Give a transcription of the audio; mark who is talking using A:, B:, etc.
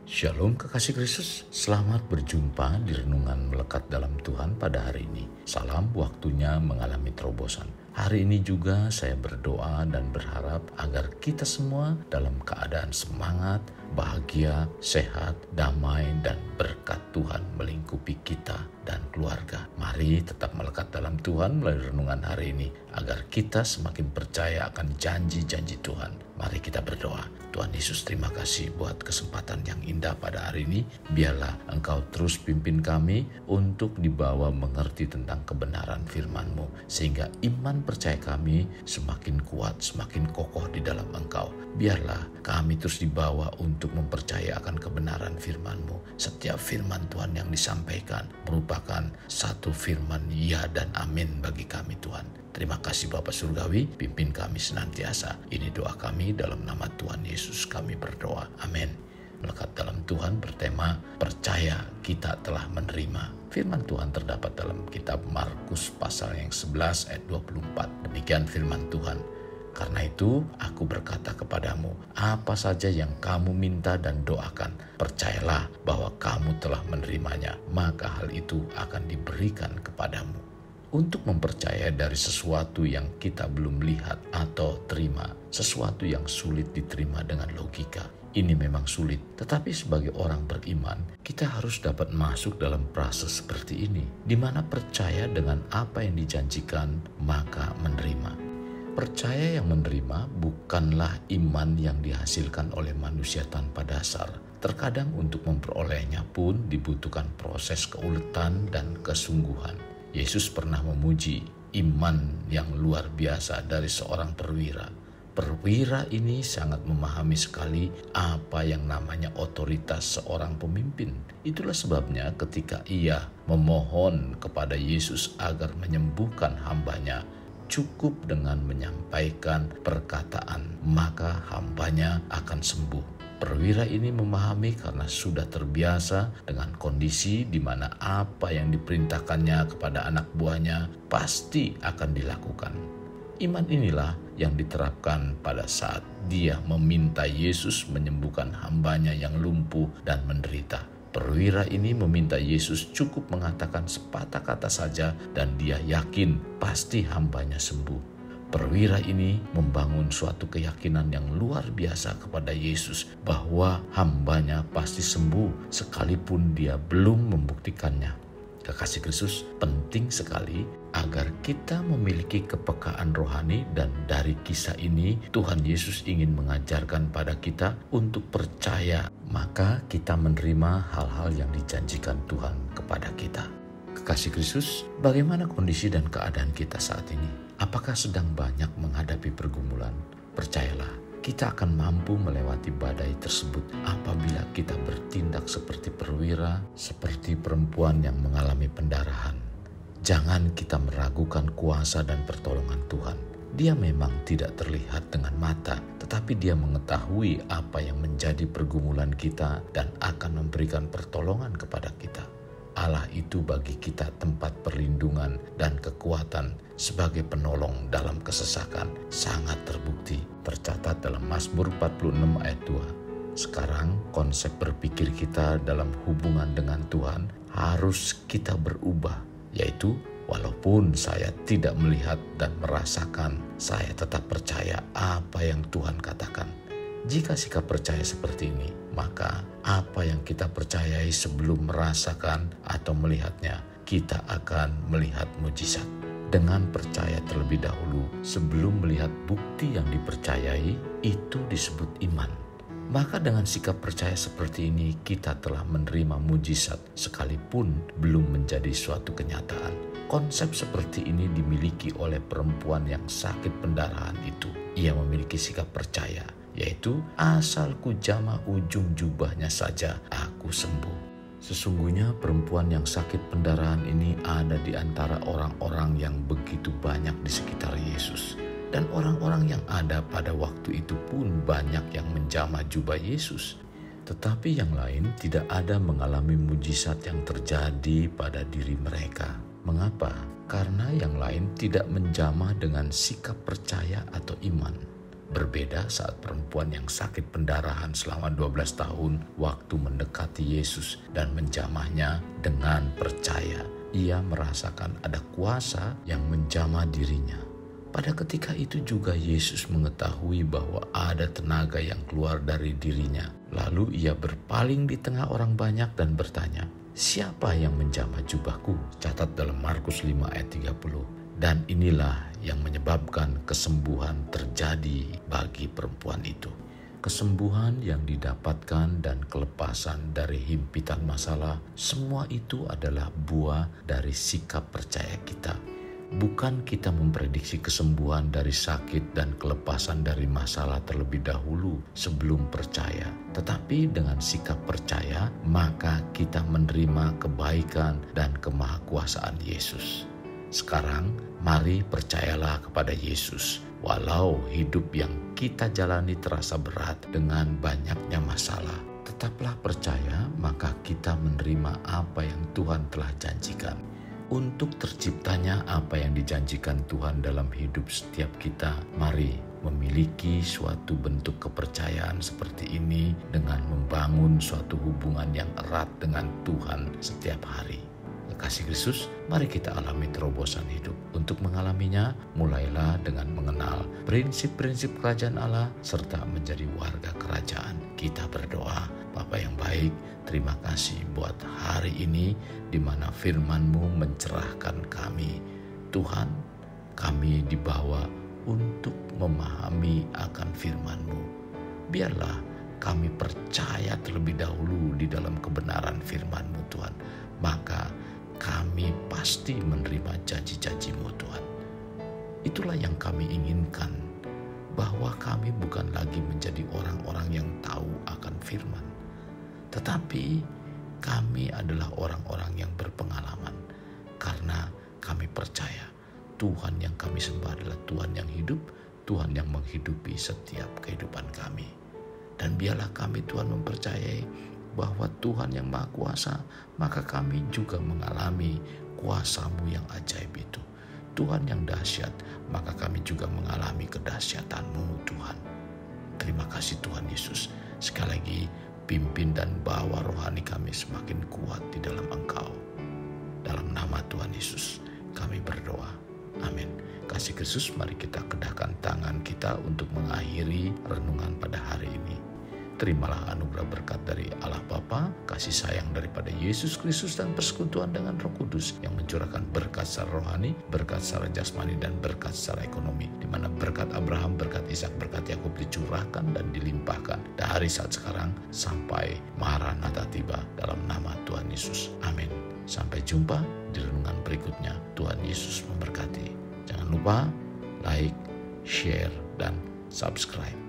A: Shalom kekasih Kristus, selamat berjumpa di Renungan Melekat dalam Tuhan pada hari ini. Salam waktunya mengalami terobosan. Hari ini juga saya berdoa dan berharap agar kita semua dalam keadaan semangat, bahagia, sehat, damai, dan berkat Tuhan melingkupi kita dan keluarga. Mari tetap melekat dalam Tuhan melalui renungan hari ini agar kita semakin percaya akan janji-janji Tuhan. Mari kita berdoa. Tuhan Yesus, terima kasih buat kesempatan yang indah pada hari ini. Biarlah Engkau terus pimpin kami untuk dibawa mengerti tentang kebenaran firman-Mu, sehingga iman percaya kami semakin kuat, semakin kokoh di dalam Engkau. Biarlah kami terus dibawa untuk mempercayai akan kebenaran firman-Mu. Setiap firman Tuhan yang disampaikan merupakan satu firman ya dan amin bagi kami Tuhan. Terima kasih Bapa Surgawi, pimpin kami senantiasa. Ini doa kami dalam nama Tuhan Yesus kami berdoa. Amin. Melekat dalam Tuhan bertema percaya kita telah menerima. Firman Tuhan terdapat dalam kitab Markus pasal yang 11 ayat 24. Demikian firman Tuhan. Karena itu aku berkata kepadamu, apa saja yang kamu minta dan doakan, percayalah bahwa kamu telah menerimanya, maka hal itu akan diberikan kepadamu. Untuk mempercaya dari sesuatu yang kita belum lihat atau terima, sesuatu yang sulit diterima dengan logika. Ini memang sulit, tetapi sebagai orang beriman, kita harus dapat masuk dalam proses seperti ini, di mana percaya dengan apa yang dijanjikan, maka menerima. Percaya yang menerima bukanlah iman yang dihasilkan oleh manusia tanpa dasar. Terkadang untuk memperolehnya pun dibutuhkan proses keuletan dan kesungguhan. Yesus pernah memuji iman yang luar biasa dari seorang perwira. Perwira ini sangat memahami sekali apa yang namanya otoritas seorang pemimpin. Itulah sebabnya ketika ia memohon kepada Yesus agar menyembuhkan hambanya, cukup dengan menyampaikan perkataan, maka hambanya akan sembuh. Perwira ini memahami karena sudah terbiasa dengan kondisi di mana apa yang diperintahkannya kepada anak buahnya pasti akan dilakukan. Iman inilah yang diterapkan pada saat dia meminta Yesus menyembuhkan hambanya yang lumpuh dan menderita. Perwira ini meminta Yesus cukup mengatakan sepatah kata saja dan dia yakin pasti hambanya sembuh. Perwira ini membangun suatu keyakinan yang luar biasa kepada Yesus bahwa hambanya pasti sembuh sekalipun dia belum membuktikannya. Kekasih Kristus, penting sekali agar kita memiliki kepekaan rohani, dan dari kisah ini Tuhan Yesus ingin mengajarkan pada kita untuk percaya, maka kita menerima hal-hal yang dijanjikan Tuhan kepada kita. Kekasih Kristus, bagaimana kondisi dan keadaan kita saat ini? Apakah sedang banyak menghadapi pergumulan? Percayalah, kita akan mampu melewati badai tersebut apabila kita bertindak seperti perwira, seperti perempuan yang mengalami pendarahan. Jangan kita meragukan kuasa dan pertolongan Tuhan. Dia memang tidak terlihat dengan mata, tetapi Dia mengetahui apa yang menjadi pergumulan kita dan akan memberikan pertolongan kepada kita. Allah itu bagi kita tempat perlindungan dan kekuatan sebagai penolong dalam kesesakan sangat terbukti, tercatat dalam Mazmur 46 ayat 2. Sekarang konsep berpikir kita dalam hubungan dengan Tuhan harus kita berubah, yaitu walaupun saya tidak melihat dan merasakan, saya tetap percaya apa yang Tuhan katakan. Jika sikap percaya seperti ini, maka apa yang kita percayai sebelum merasakan atau melihatnya, kita akan melihat mujizat. Dengan percaya terlebih dahulu sebelum melihat bukti yang dipercayai, itu disebut iman. Maka dengan sikap percaya seperti ini, kita telah menerima mujizat sekalipun belum menjadi suatu kenyataan. Konsep seperti ini dimiliki oleh perempuan yang sakit pendarahan itu. Ia memiliki sikap percaya, yaitu asal ku jamah ujung jubahnya saja aku sembuh. Sesungguhnya perempuan yang sakit pendarahan ini ada di antara orang-orang yang begitu banyak di sekitar Yesus. Dan orang-orang yang ada pada waktu itu pun banyak yang menjamah jubah Yesus. Tetapi yang lain tidak ada mengalami mujizat yang terjadi pada diri mereka. Mengapa? Karena yang lain tidak menjamah dengan sikap percaya atau iman. Berbeda saat perempuan yang sakit pendarahan selama 12 tahun waktu mendekati Yesus dan menjamahnya dengan percaya. Ia merasakan ada kuasa yang menjamah dirinya. Pada ketika itu juga Yesus mengetahui bahwa ada tenaga yang keluar dari dirinya. Lalu ia berpaling di tengah orang banyak dan bertanya, "Siapa yang menjamah jubahku?" Catat dalam Markus 5 ayat 30. Dan inilah yang menyebabkan kesembuhan terjadi bagi perempuan itu. Kesembuhan yang didapatkan dan kelepasan dari himpitan masalah, semua itu adalah buah dari sikap percaya kita. Bukan kita memprediksi kesembuhan dari sakit dan kelepasan dari masalah terlebih dahulu sebelum percaya. Tetapi dengan sikap percaya, maka kita menerima kebaikan dan kemahakuasaan Yesus. Sekarang, mari percayalah kepada Yesus. Walau hidup yang kita jalani terasa berat dengan banyaknya masalah, tetaplah percaya, maka kita menerima apa yang Tuhan telah janjikan. Untuk terciptanya apa yang dijanjikan Tuhan dalam hidup setiap kita, mari memiliki suatu bentuk kepercayaan seperti ini dengan membangun suatu hubungan yang erat dengan Tuhan setiap hari. Kasih Kristus, mari kita alami terobosan hidup. Untuk mengalaminya, mulailah dengan mengenal prinsip-prinsip kerajaan Allah serta menjadi warga kerajaan. Kita berdoa. Bapa yang baik, terima kasih buat hari ini di mana firman-Mu mencerahkan kami. Tuhan, kami dibawa untuk memahami akan firman-Mu. Biarlah kami percaya terlebih dahulu di dalam kebenaran firman-Mu Tuhan. Maka kami pasti menerima janji-janji-Mu Tuhan. Itulah yang kami inginkan, bahwa kami bukan lagi menjadi orang-orang yang tahu akan firman, tetapi kami adalah orang-orang yang berpengalaman, karena kami percaya Tuhan yang kami sembah adalah Tuhan yang hidup, Tuhan yang menghidupi setiap kehidupan kami. Dan biarlah kami Tuhan mempercayai bahwa Tuhan yang Maha Kuasa, maka kami juga mengalami kuasa-Mu yang ajaib itu. Tuhan yang dahsyat, maka kami juga mengalami kedahsyatan-Mu Tuhan. Terima kasih Tuhan Yesus. Sekali lagi, pimpin dan bawa rohani kami semakin kuat di dalam Engkau. Dalam nama Tuhan Yesus, kami berdoa. Amin. Kasih Kristus, mari kita kedahkan tangan kita untuk mengakhiri renungan pada hari ini. Terimalah anugerah berkat dari Allah Bapa, kasih sayang daripada Yesus Kristus, dan persekutuan dengan Roh Kudus yang mencurahkan berkat secara rohani, berkat secara jasmani, dan berkat secara ekonomi. Di mana berkat Abraham, berkat Ishak, berkat Yakub dicurahkan dan dilimpahkan dari saat sekarang sampai Maranatha tiba, dalam nama Tuhan Yesus. Amin. Sampai jumpa di renungan berikutnya. Tuhan Yesus memberkati. Jangan lupa like, share, dan subscribe.